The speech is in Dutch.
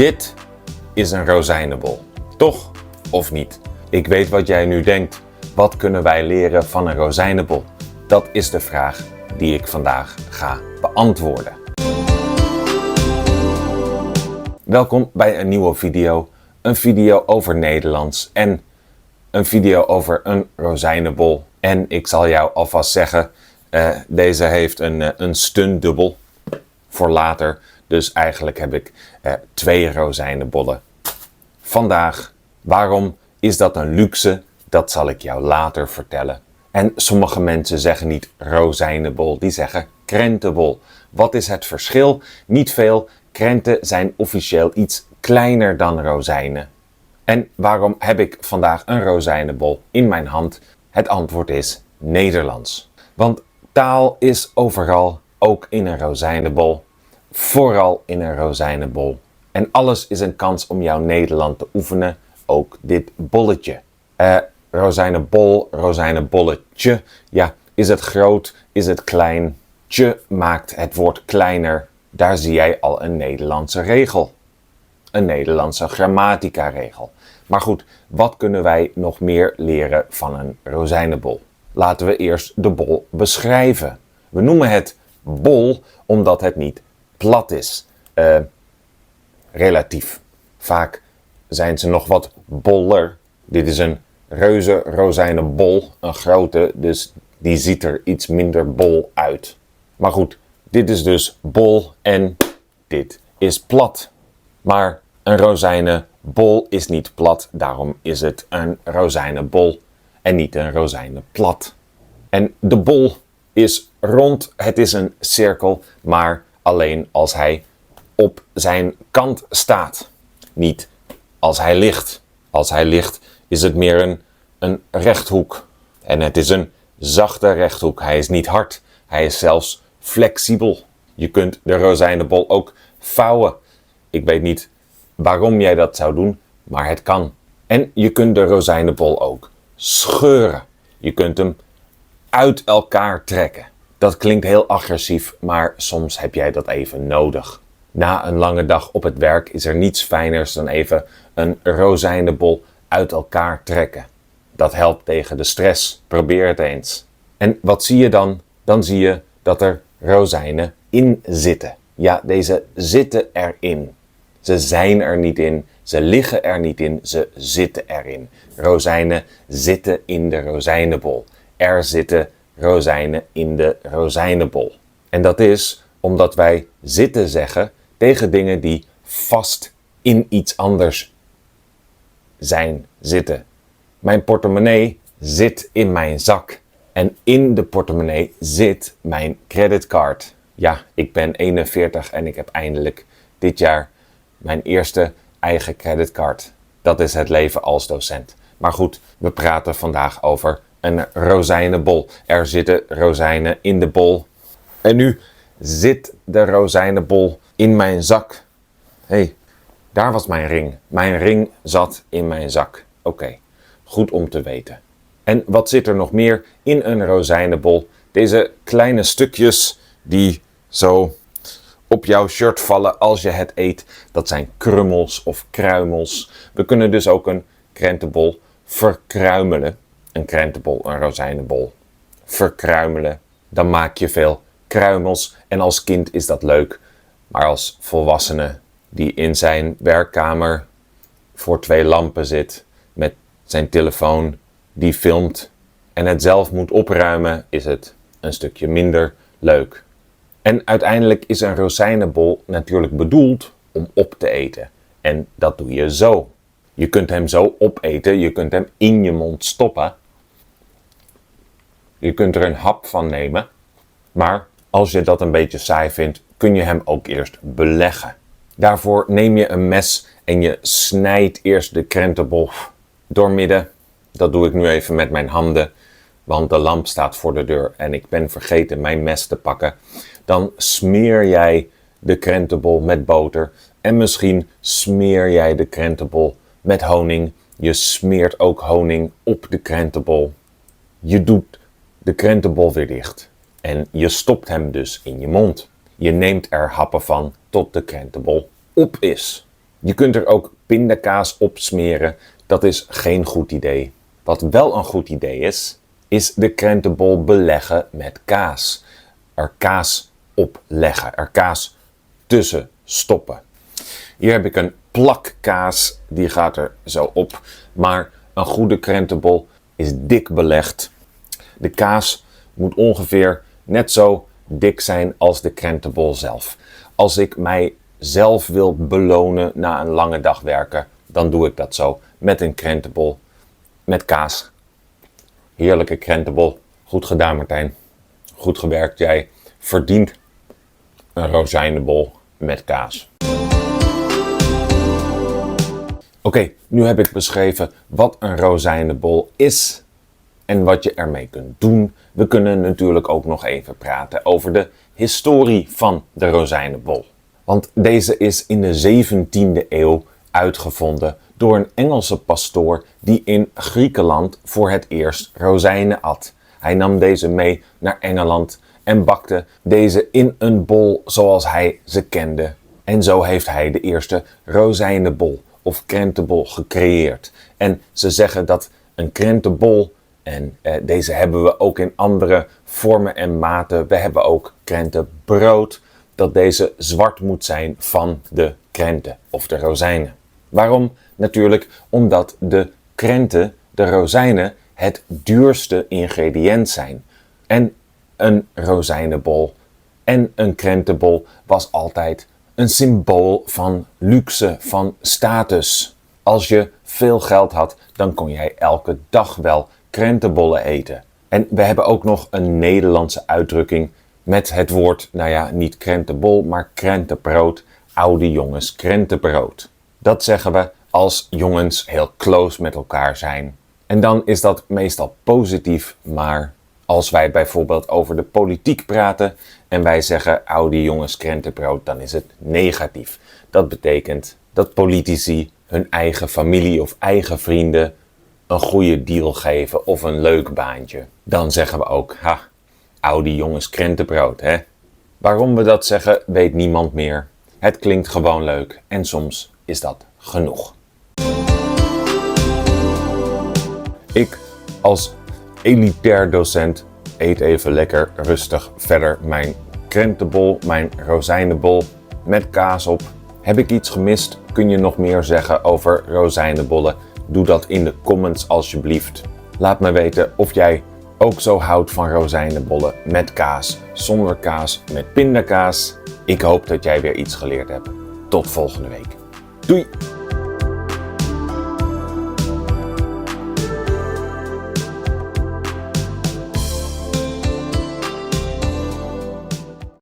Dit is een rozijnenbol, toch of niet? Ik weet wat jij nu denkt. Wat kunnen wij leren van een rozijnenbol? Dat is de vraag die ik vandaag ga beantwoorden. Welkom bij een nieuwe video. Een video over Nederlands en een video over een rozijnenbol. En ik zal jou alvast zeggen, deze heeft een stuntdubbel voor later. Dus eigenlijk heb ik 2 rozijnenbollen. Vandaag, waarom is dat een luxe? Dat zal ik jou later vertellen. En sommige mensen zeggen niet rozijnenbol, die zeggen krentenbol. Wat is het verschil? Niet veel. Krenten zijn officieel iets kleiner dan rozijnen. En waarom heb ik vandaag een rozijnenbol in mijn hand? Het antwoord is Nederlands. Want taal is overal, ook in een rozijnenbol. Vooral in een rozijnenbol. En alles is een kans om jouw Nederland te oefenen, ook dit bolletje. Rozijnenbol, rozijnenbolletje. Ja, is het groot, is het klein? Tje maakt het woord kleiner. Daar zie jij al een Nederlandse regel. Een Nederlandse grammatica-regel. Maar goed, wat kunnen wij nog meer leren van een rozijnenbol? Laten we eerst de bol beschrijven. We noemen het bol omdat het niet plat is. Relatief. Vaak zijn ze nog wat boller. Dit is een reuze rozijnenbol, een grote, dus die ziet er iets minder bol uit. Maar goed, dit is dus bol en dit is plat. Maar een rozijnenbol is niet plat, daarom is het een rozijnenbol en niet een rozijnenplat. En de bol is rond, het is een cirkel, maar alleen als hij op zijn kant staat. Niet als hij ligt. Als hij ligt is het meer een rechthoek. En het is een zachte rechthoek. Hij is niet hard. Hij is zelfs flexibel. Je kunt de rozijnenbol ook vouwen. Ik weet niet waarom jij dat zou doen, maar het kan. En je kunt de rozijnenbol ook scheuren. Je kunt hem uit elkaar trekken. Dat klinkt heel agressief, maar soms heb jij dat even nodig. Na een lange dag op het werk is er niets fijners dan even een rozijnenbol uit elkaar trekken. Dat helpt tegen de stress. Probeer het eens. En wat zie je dan? Dan zie je dat er rozijnen in zitten. Ja, deze zitten erin. Ze zijn er niet in, ze liggen er niet in, ze zitten erin. Rozijnen zitten in de rozijnenbol. Er zitten rozijnen in de rozijnenbol. En dat is omdat wij zitten zeggen tegen dingen die vast in iets anders zijn, zitten. Mijn portemonnee zit in mijn zak. En in de portemonnee zit mijn creditcard. Ja, ik ben 41 en ik heb eindelijk dit jaar mijn eerste eigen creditcard. Dat is het leven als docent. Maar goed, we praten vandaag over een rozijnenbol. Er zitten rozijnen in de bol. En nu zit de rozijnenbol in mijn zak. Hé, daar was mijn ring. Mijn ring zat in mijn zak. Oké, goed om te weten. En wat zit er nog meer in een rozijnenbol? Deze kleine stukjes die zo op jouw shirt vallen als je het eet. Dat zijn krummels of kruimels. We kunnen dus ook een krentenbol verkruimelen. Een krentenbol, een rozijnenbol. Verkruimelen. Dan maak je veel kruimels. En als kind is dat leuk. Maar als volwassene die in zijn werkkamer voor 2 lampen zit. Met zijn telefoon die filmt. En het zelf moet opruimen. Is het een stukje minder leuk. En uiteindelijk is een rozijnenbol natuurlijk bedoeld om op te eten. En dat doe je zo. Je kunt hem zo opeten, je kunt hem in je mond stoppen. Je kunt er een hap van nemen. Maar als je dat een beetje saai vindt, kun je hem ook eerst beleggen. Daarvoor neem je een mes en je snijdt eerst de krentenbol doormidden. Dat doe ik nu even met mijn handen, want de lamp staat voor de deur en ik ben vergeten mijn mes te pakken. Dan smeer jij de krentenbol met boter en misschien smeer jij de krentenbol met honing. Je smeert ook honing op de krentenbol. Je doet de krentenbol weer dicht en je stopt hem dus in je mond. Je neemt er happen van tot de krentenbol op is. Je kunt er ook pindakaas op smeren. Dat is geen goed idee. Wat wel een goed idee is de krentenbol beleggen met kaas. Er kaas op leggen, er kaas tussen stoppen. Hier heb ik een plak kaas, die gaat er zo op. Maar een goede krentenbol is dik belegd. De kaas moet ongeveer net zo dik zijn als de krentenbol zelf. Als ik mijzelf wil belonen na een lange dag werken, dan doe ik dat zo met een krentenbol met kaas. Heerlijke krentenbol. Goed gedaan, Martijn. Goed gewerkt. Jij verdient een rozijnenbol met kaas. Oké, nu heb ik beschreven wat een rozijnenbol is en wat je ermee kunt doen. We kunnen natuurlijk ook nog even praten over de historie van de rozijnenbol. Want deze is in de 17e eeuw uitgevonden door een Engelse pastoor die in Griekenland voor het eerst rozijnen at. Hij nam deze mee naar Engeland en bakte deze in een bol zoals hij ze kende. En zo heeft hij de eerste rozijnenbol of krentenbol gecreëerd. En ze zeggen dat een krentenbol, en deze hebben we ook in andere vormen en maten, we hebben ook krentenbrood, dat deze zwart moet zijn van de krenten of de rozijnen. Waarom? Natuurlijk omdat de krenten, de rozijnen, het duurste ingrediënt zijn. En een rozijnenbol en een krentenbol was altijd een symbool van luxe, van status. Als je veel geld had, dan kon jij elke dag wel krentenbollen eten. En we hebben ook nog een Nederlandse uitdrukking met het woord, niet krentenbol, maar krentenbrood. Oude jongens krentenbrood. Dat zeggen we als jongens heel close met elkaar zijn. En dan is dat meestal positief, maar als wij bijvoorbeeld over de politiek praten en wij zeggen oude jongens krentenbrood, dan is het negatief. Dat betekent dat politici hun eigen familie of eigen vrienden een goede deal geven of een leuk baantje. Dan zeggen we ook, oude jongens krentenbrood, hè? Waarom we dat zeggen, weet niemand meer. Het klinkt gewoon leuk en soms is dat genoeg. Ik als elitair docent eet even lekker rustig verder mijn krentenbol, mijn rozijnenbol met kaas op. Heb ik iets gemist? Kun je nog meer zeggen over rozijnenbollen? Doe dat in de comments alsjeblieft. Laat me weten of jij ook zo houdt van rozijnenbollen met kaas, zonder kaas, met pindakaas. Ik hoop dat jij weer iets geleerd hebt. Tot volgende week. Doei!